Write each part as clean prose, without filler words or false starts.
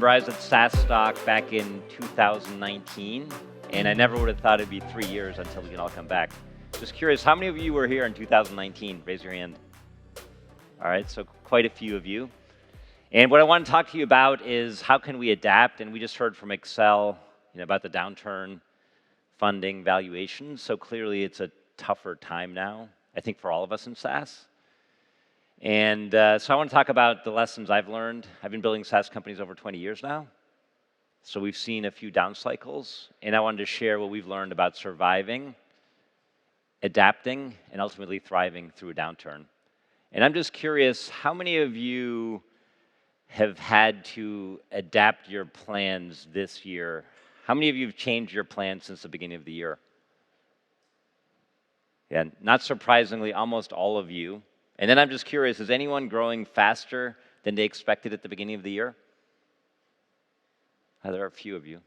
remember I was at SaaStock back in 2019, and I never would have thought it'd be 3 years until we can all come back. Just curious, how many of you were here in 2019? Raise your hand. All right, so quite a few of you. And what I want to talk to you about is how can we adapt, and we just heard from Excel about the downturn, funding, valuations, so clearly it's a tougher time now, I think for all of us in SaaS. And so I want to talk about the lessons I've learned. I've been building SaaS companies over 20 years now. So we've seen a few down cycles, and I wanted to share what we've learned about surviving, adapting, and ultimately thriving through a downturn. And I'm just curious, how many of you have had to adapt your plans this year? How many of you have changed your plans since the beginning of the year? Yeah, not surprisingly, almost all of you. And then I'm just curious, is anyone growing faster than they expected at the beginning of the year? There are a few of you,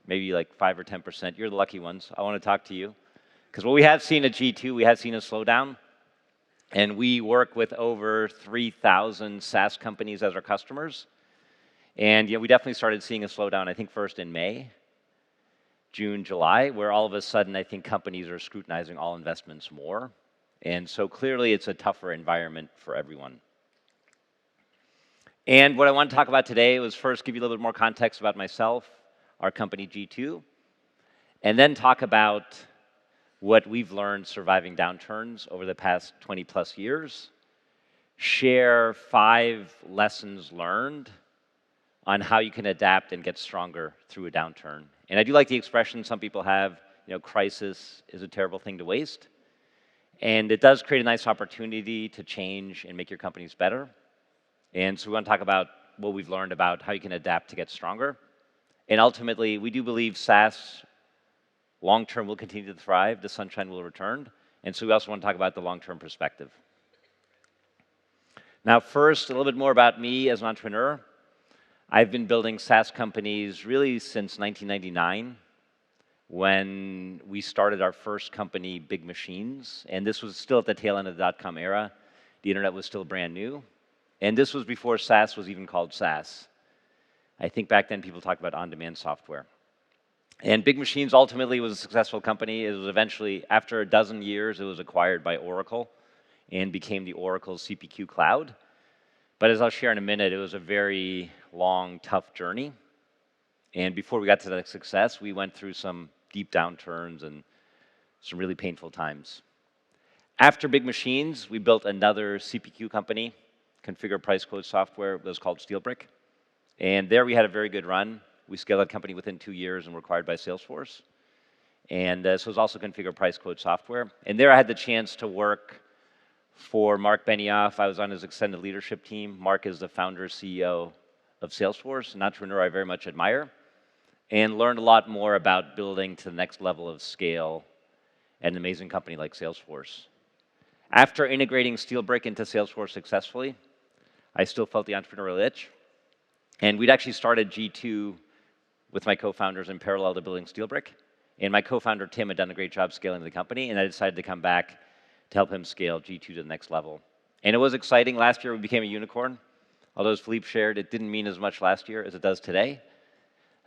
maybe like 5 or 10%. You're the lucky ones. I want to talk to you. Because what we have seen at G2, we have seen a slowdown. And we work with over 3,000 SaaS companies as our customers. And we definitely started seeing a slowdown, I think first in May, June, July, where all of a sudden I think companies are scrutinizing all investments more. And so clearly it's a tougher environment for everyone. And what I want to talk about today was first give you a little bit more context about myself, our company G2, and then talk about what we've learned surviving downturns over the past 20 plus years, share 5 lessons learned on how you can adapt and get stronger through a downturn. And I do like the expression some people have, crisis is a terrible thing to waste. And it does create a nice opportunity to change and make your companies better. And so we want to talk about what we've learned about how you can adapt to get stronger. And ultimately, we do believe SaaS long-term will continue to thrive. The sunshine will return. And so we also want to talk about the long-term perspective. Now, first, a little bit more about me as an entrepreneur. I've been building SaaS companies really since 1999. When we started our first company, Big Machines, and this was still at the tail end of the dot-com era. The internet was still brand new, and this was before SaaS was even called SaaS. I think back then people talked about on-demand software. And Big Machines ultimately was a successful company. It was eventually, after a dozen years, it was acquired by Oracle and became the Oracle CPQ Cloud. But as I'll share in a minute, it was a very long, tough journey. And before we got to that success, we went through some deep downturns and some really painful times. After Big Machines, we built another CPQ company, configure price quote software. It was called SteelBrick. And there we had a very good run. We scaled that company within 2 years and were acquired by Salesforce. And so it was also configure price quote software. And there I had the chance to work for Mark Benioff. I was on his extended leadership team. Mark is the founder, CEO of Salesforce, an entrepreneur I very much admire, and learned a lot more about building to the next level of scale at an amazing company like Salesforce. After integrating SteelBrick into Salesforce successfully, I still felt the entrepreneurial itch. And we'd actually started G2 with my co-founders in parallel to building SteelBrick. And my co-founder, Tim, had done a great job scaling the company, and I decided to come back to help him scale G2 to the next level. And it was exciting. Last year, we became a unicorn. Although, as Philippe shared, it didn't mean as much last year as it does today.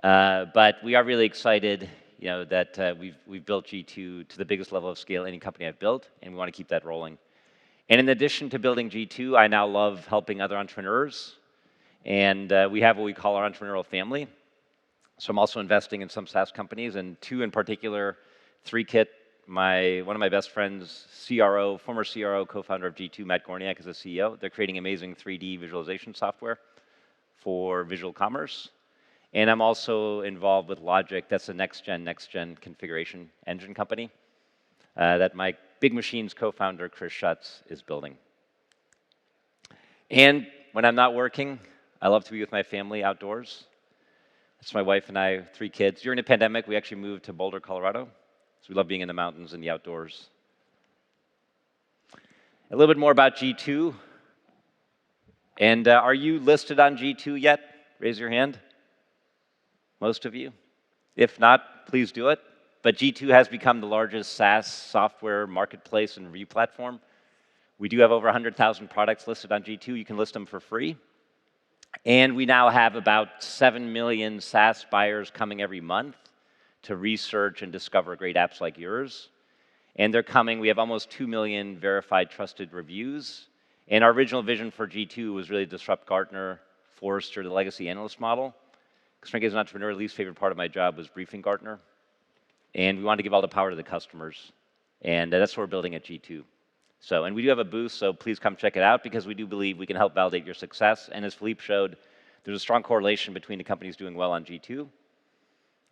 But we are really excited, that we've built G2 to the biggest level of scale any company I've built, and we want to keep that rolling. And in addition to building G2, I now love helping other entrepreneurs, and we have what we call our entrepreneurial family. So I'm also investing in some SaaS companies, and 2 in particular, 3Kit, one of my best friends, former CRO, co-founder of G2, Matt Gorniak, is the CEO. They're creating amazing 3D visualization software for visual commerce. And I'm also involved with Logic. That's a next-gen configuration engine company that my Big Machines co-founder, Chris Schutz, is building. And when I'm not working, I love to be with my family outdoors. It's my wife and I, 3 kids. During the pandemic, we actually moved to Boulder, Colorado. So we love being in the mountains and the outdoors. A little bit more about G2. And are you listed on G2 yet? Raise your hand. Most of you. If not, please do it. But G2 has become the largest SaaS software marketplace and review platform. We do have over 100,000 products listed on G2. You can list them for free. And we now have about 7 million SaaS buyers coming every month to research and discover great apps like yours. And they're coming, we have almost 2 million verified trusted reviews. And our original vision for G2 was really to disrupt Gartner, Forrester, the legacy analyst model. Because frankly, as an entrepreneur, the least favorite part of my job was briefing Gartner. And we wanted to give all the power to the customers. And that's what we're building at G2. So, and we do have a booth, so please come check it out because we do believe we can help validate your success. And as Philippe showed, there's a strong correlation between the companies doing well on G2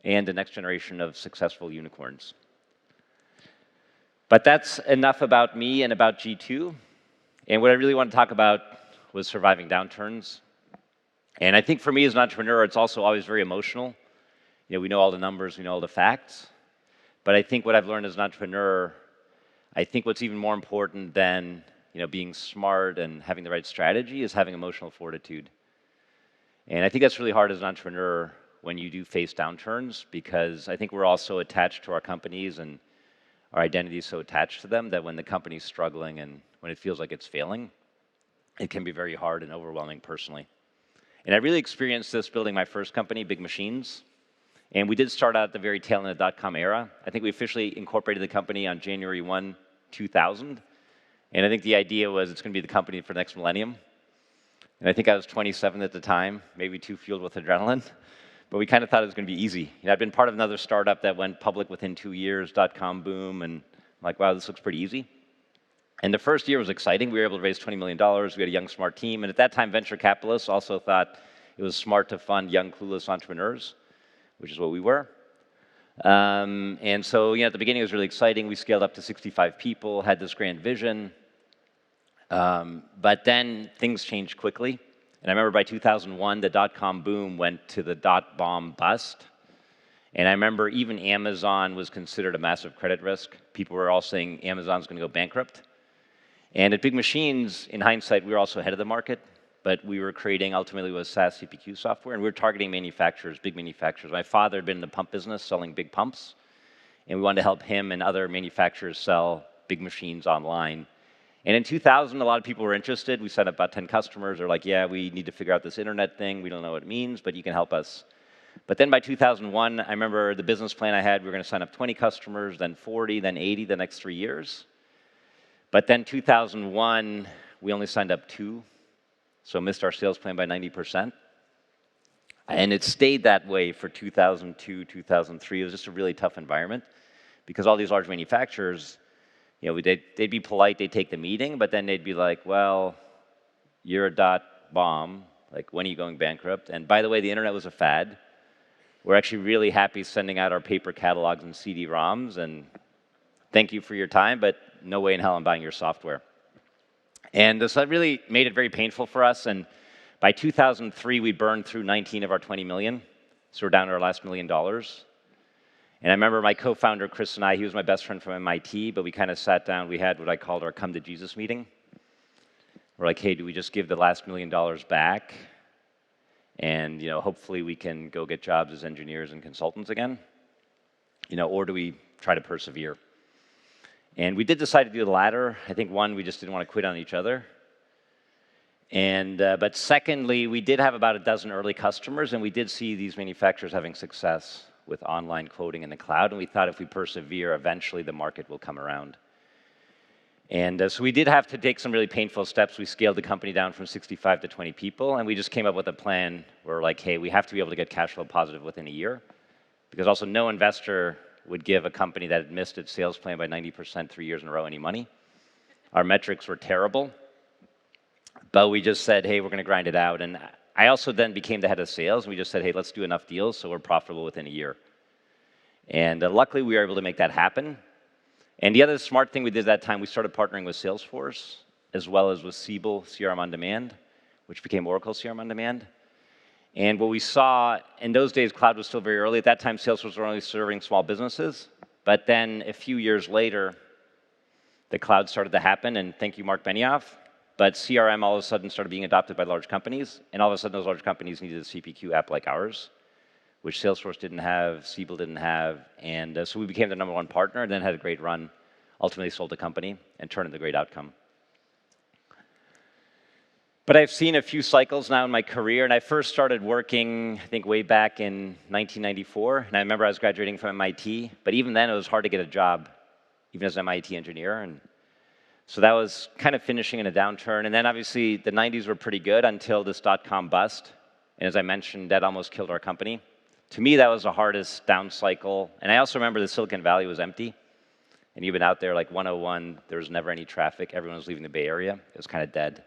and the next generation of successful unicorns. But that's enough about me and about G2. And what I really want to talk about was surviving downturns. And I think for me as an entrepreneur, it's also always very emotional. You know, we know all the numbers, we know all the facts. But I think what I've learned as an entrepreneur, I think what's even more important than being smart and having the right strategy is having emotional fortitude. And I think that's really hard as an entrepreneur when you do face downturns because I think we're all so attached to our companies and our identity is so attached to them that when the company's struggling and when it feels like it's failing, it can be very hard and overwhelming personally. And I really experienced this building my first company, Big Machines. And we did start out at the very tail end of the dot-com era. I think we officially incorporated the company on January 1, 2000. And I think the idea was it's going to be the company for the next millennium. And I think I was 27 at the time, maybe too fueled with adrenaline. But we kind of thought it was going to be easy. I'd been part of another startup that went public within 2 years, dot-com boom, and I'm like, wow, this looks pretty easy. And the first year was exciting. We were able to raise $20 million. We had a young, smart team. And at that time, venture capitalists also thought it was smart to fund young, clueless entrepreneurs, which is what we were. And so, at the beginning, it was really exciting. We scaled up to 65 people, had this grand vision. But then things changed quickly. And I remember by 2001, the dot-com boom went to the dot-bomb bust. And I remember even Amazon was considered a massive credit risk. People were all saying Amazon's going to go bankrupt. And at Big Machines, in hindsight, we were also ahead of the market. But we were creating, ultimately, was SaaS CPQ software. And we were targeting manufacturers, big manufacturers. My father had been in the pump business, selling big pumps. And we wanted to help him and other manufacturers sell big machines online. And in 2000, a lot of people were interested. We signed up about 10 customers. They're like, yeah, we need to figure out this internet thing. We don't know what it means, but you can help us. But then by 2001, I remember the business plan I had, we were going to sign up 20 customers, then 40, then 80 the next 3 years. But then 2001, we only signed up 2, so missed our sales plan by 90%. And it stayed that way for 2002, 2003. It was just a really tough environment because all these large manufacturers, they'd be polite, they'd take the meeting, but then they'd be like, well, you're a dot bomb, like when are you going bankrupt? And by the way, the internet was a fad. We're actually really happy sending out our paper catalogs and CD-ROMs, and thank you for your time, but no way in hell I'm buying your software. And so that really made it very painful for us, and by 2003, we burned through 19 of our 20 million, so we're down to our last $1 million. And I remember my co-founder, Chris, and he was my best friend from MIT, but we kind of sat down, we had what I called our come to Jesus meeting. We're like, hey, do we just give the last $1 million back? And hopefully we can go get jobs as engineers and consultants again? Or do we try to persevere? And we did decide to do the latter. I think one, we just didn't want to quit on each other. And but secondly, we did have about a dozen early customers, and we did see these manufacturers having success with online quoting in the cloud, and we thought if we persevere, eventually the market will come around. And so we did have to take some really painful steps. We scaled the company down from 65 to 20 people, and we just came up with a plan where we're like, hey, we have to be able to get cash flow positive within a year, because also no investor would give a company that had missed its sales plan by 90% 3 years in a row any money. Our metrics were terrible, but we just said, hey, we're going to grind it out. And I also then became the head of sales, and we just said, hey, let's do enough deals so we're profitable within a year. And luckily, we were able to make that happen. And the other smart thing we did at that time, we started partnering with Salesforce, as well as with Siebel CRM On Demand, which became Oracle CRM On Demand. And what we saw, in those days, cloud was still very early. At that time, Salesforce were only serving small businesses. But then a few years later, the cloud started to happen, and thank you, Mark Benioff. But CRM all of a sudden started being adopted by large companies, and all of a sudden those large companies needed a CPQ app like ours, which Salesforce didn't have, Siebel didn't have, and so we became the #1 partner, and then had a great run, ultimately sold the company, and turned into a great outcome. But I've seen a few cycles now in my career, and I first started working, I think, way back in 1994, and I remember I was graduating from MIT, but even then it was hard to get a job, even as an MIT engineer, and so that was kind of finishing in a downturn, and then obviously the 90s were pretty good until this dot-com bust, and as I mentioned, that almost killed our company. To me, that was the hardest down cycle, and I also remember the Silicon Valley was empty, and you've been out there like 101, there was never any traffic, everyone was leaving the Bay Area, it was kind of dead.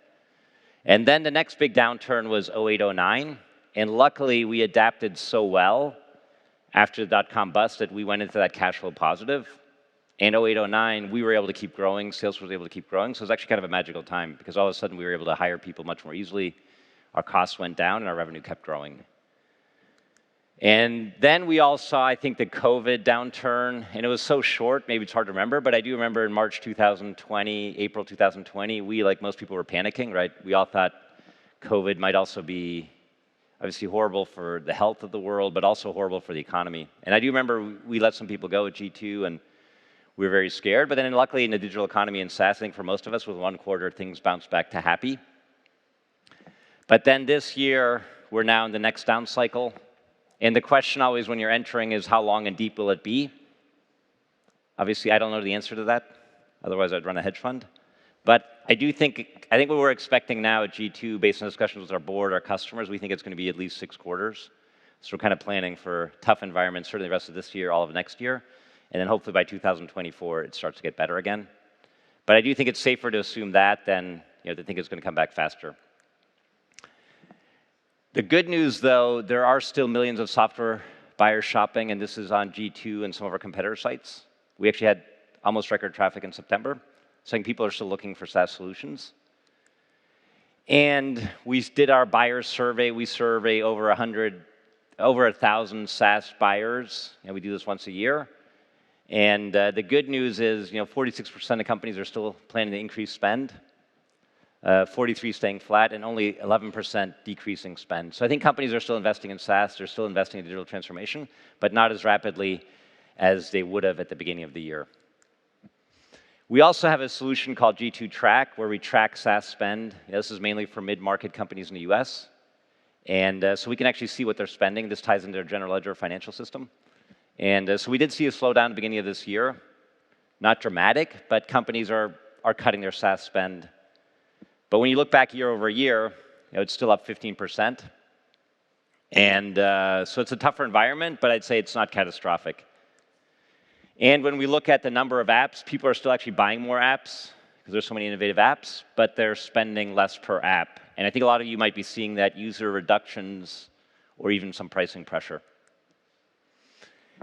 And then the next big downturn was 08, 09, and luckily we adapted so well after the dot-com bust that we went into that cash flow positive. And 08, 09, we were able to keep growing, Salesforce was able to keep growing, so it was actually kind of a magical time because all of a sudden we were able to hire people much more easily, our costs went down, and our revenue kept growing. And then we all saw, I think, the COVID downturn, and it was so short, maybe it's hard to remember, but I do remember in March 2020, April 2020, we, like most people, were panicking, right? We all thought COVID might also be obviously horrible for the health of the world, but also horrible for the economy. And I do remember we let some people go at G2, and we were very scared, but then luckily in the digital economy and SaaS, I think for most of us, with 1 quarter, things bounced back to happy. But then this year, we're now in the next down cycle. And the question always when you're entering is how long and deep will it be? Obviously, I don't know the answer to that. Otherwise, I'd run a hedge fund. But I think what we're expecting now at G2, based on discussions with our board, our customers, we think it's going to be at least 6 quarters. So we're kind of planning for tough environments, certainly the rest of this year, all of next year. And then hopefully by 2024, it starts to get better again. But I do think it's safer to assume that than to think it's going to come back faster. The good news, though, there are still millions of software buyers shopping, and this is on G2 and some of our competitor sites. We actually had almost record traffic in September, saying people are still looking for SaaS solutions. And we did our buyer survey. We survey over 1,000 SaaS buyers, and we do this once a year. And the good news is, 46% of companies are still planning to increase spend. 43 staying flat, and only 11% decreasing spend. So I think companies are still investing in SaaS, they're still investing in digital transformation, but not as rapidly as they would have at the beginning of the year. We also have a solution called G2 Track, where we track SaaS spend. This is mainly for mid-market companies in the US. And so we can actually see what they're spending. This ties into their general ledger financial system. And so we did see a slowdown at the beginning of this year. Not dramatic, but companies are cutting their SaaS spend. But when you look back year over year, it's still up 15%. And so it's a tougher environment, but I'd say it's not catastrophic. And when we look at the number of apps, people are still actually buying more apps because there's so many innovative apps, but they're spending less per app. And I think a lot of you might be seeing that user reductions or even some pricing pressure.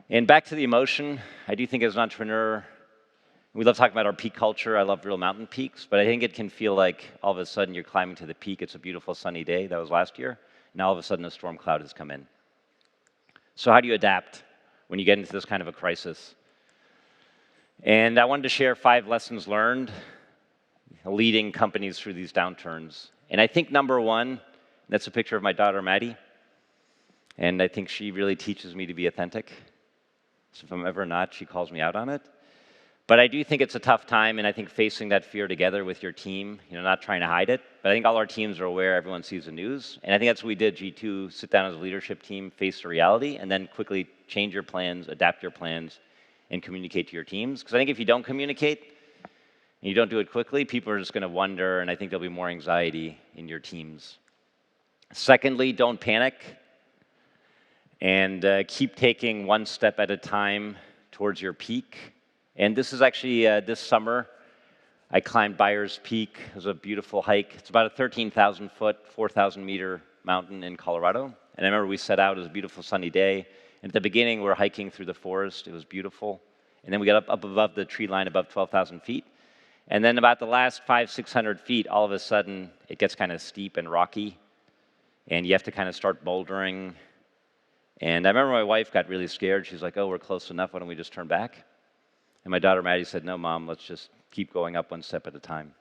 And back to the emotion, I do think as an entrepreneur, we love talking about our peak culture. I love real mountain peaks, but I think it can feel like all of a sudden you're climbing to the peak. It's a beautiful sunny day. That was last year. Now all of a sudden a storm cloud has come in. So how do you adapt when you get into this kind of a crisis? And I wanted to share 5 lessons learned leading companies through these downturns. And I think number 1, that's a picture of my daughter, Maddie. And I think she really teaches me to be authentic. So if I'm ever not, she calls me out on it. But I do think it's a tough time, and I think facing that fear together with your team, not trying to hide it. But I think all our teams are aware, everyone sees the news. And I think that's what we did, G2, sit down as a leadership team, face the reality, and then quickly change your plans, adapt your plans, and communicate to your teams. Because I think if you don't communicate, and you don't do it quickly, people are just going to wonder, and I think there'll be more anxiety in your teams. Secondly, don't panic, and keep taking 1 step at a time towards your peak. And this is actually, this summer, I climbed Byers Peak. It was a beautiful hike. It's about a 13,000-foot, 4,000-meter mountain in Colorado. And I remember we set out, it was a beautiful sunny day. And at the beginning, we were hiking through the forest. It was beautiful. And then we got up above the tree line, above 12,000 feet. And then about the last 500-600 feet, all of a sudden, it gets kind of steep and rocky. And you have to kind of start bouldering. And I remember my wife got really scared. She's like, oh, we're close enough. Why don't we just turn back? And my daughter Maddie said, no, Mom, let's just keep going up 1 step at a time.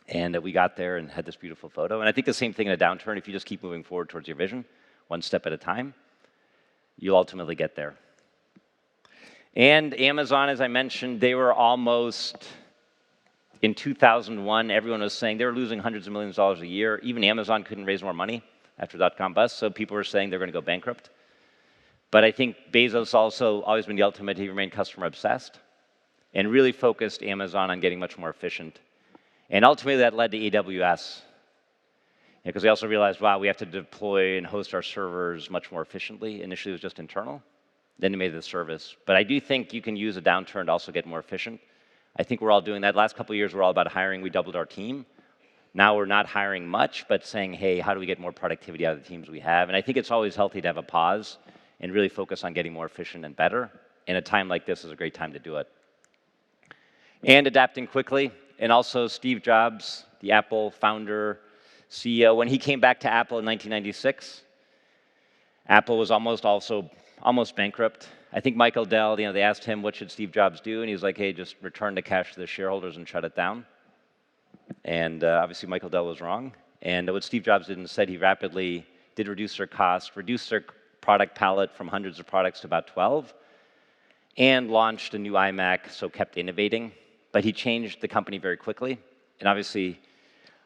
And we got there and had this beautiful photo. And I think the same thing in a downturn, if you just keep moving forward towards your vision, 1 step at a time, you'll ultimately get there. And Amazon, as I mentioned, they were almost In 2001, everyone was saying they were losing hundreds of millions of dollars a year. Even Amazon couldn't raise more money after the dot-com bust, so people were saying they're going to go bankrupt. But I think Bezos also always been the ultimate. He remained customer obsessed and really focused Amazon on getting much more efficient. And ultimately that led to AWS, because we also realized, wow, we have to deploy and host our servers much more efficiently. Initially it was just internal, then they made it the service. But I do think you can use a downturn to also get more efficient. I think we're all doing that. Last couple of years, we're all about hiring. We doubled our team. Now we're not hiring much, but saying, hey, how do we get more productivity out of the teams we have? And I think it's always healthy to have a pause and really focus on getting more efficient and better. And a time like this is a great time to do it. And adapting quickly. And also Steve Jobs, the Apple founder, CEO, when he came back to Apple in 1996, Apple was almost bankrupt. I think Michael Dell, they asked him, what should Steve Jobs do? And he was like, hey, just return the cash to the shareholders and shut it down. And obviously Michael Dell was wrong. And what Steve Jobs did instead, he rapidly did reduce their cost, reduced their product palette from hundreds of products to about 12, and launched a new iMac, so kept innovating. But he changed the company very quickly, and obviously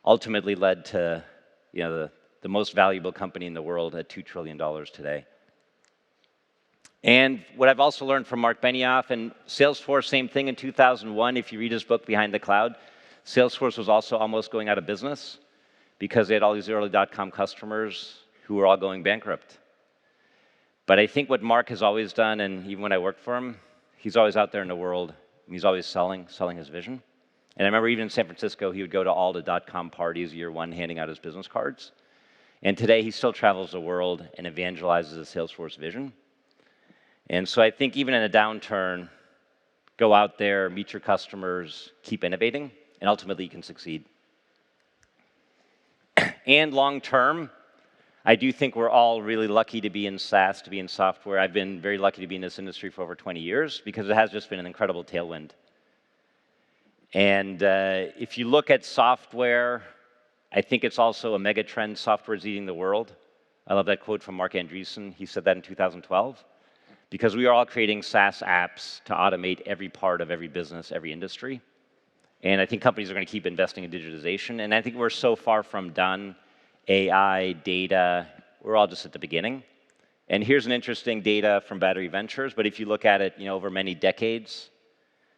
ultimately led to the most valuable company in the world at $2 trillion today. And what I've also learned from Mark Benioff, and Salesforce, same thing in 2001, if you read his book, Behind the Cloud, Salesforce was also almost going out of business because they had all these early dot-com customers who were all going bankrupt. But I think what Mark has always done, and even when I worked for him, he's always out there in the world, and he's always selling his vision. And I remember even in San Francisco, he would go to all the dot-com parties year one, handing out his business cards. And today, he still travels the world and evangelizes the Salesforce vision. And so I think even in a downturn, go out there, meet your customers, keep innovating, and ultimately you can succeed. And long term, I do think we're all really lucky to be in SaaS, to be in software. I've been very lucky to be in this industry for over 20 years because it has just been an incredible tailwind. And if you look at software, I think it's also a mega trend. Software is eating the world. I love that quote from Mark Andreessen. He said that in 2012. Because we are all creating SaaS apps to automate every part of every business, every industry. And I think companies are going to keep investing in digitization. And I think we're so far from done. AI, data, we're all just at the beginning. And here's an interesting data from Battery Ventures. But if you look at it, over many decades,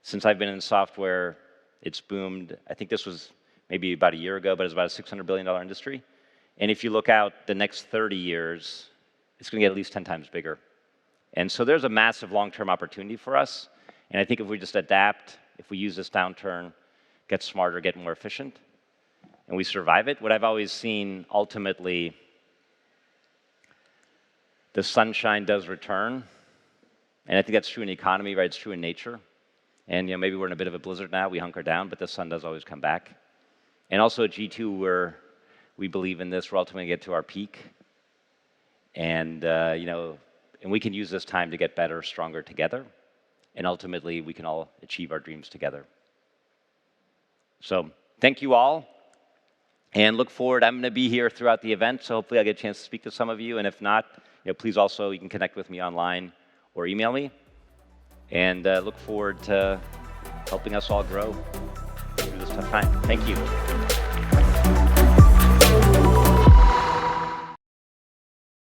since I've been in software, it's boomed. I think this was maybe about a year ago, but it's about a $600 billion industry. And if you look out the next 30 years, it's going to get at least 10 times bigger. And so there's a massive long-term opportunity for us. And I think if we just adapt, if we use this downturn, get smarter, get more efficient, and we survive it, what I've always seen, ultimately, the sunshine does return. And I think that's true in the economy, right? It's true in nature. And maybe we're in a bit of a blizzard now, we hunker down, but the sun does always come back. And also at G2, we believe in this, we're ultimately going to get to our peak. And, and we can use this time to get better, stronger together. And ultimately, we can all achieve our dreams together. So thank you all. And look forward. I'm going to be here throughout the event, so hopefully I'll get a chance to speak to some of you. And if not, please also, you can connect with me online or email me. And look forward to helping us all grow through this tough time. Thank you.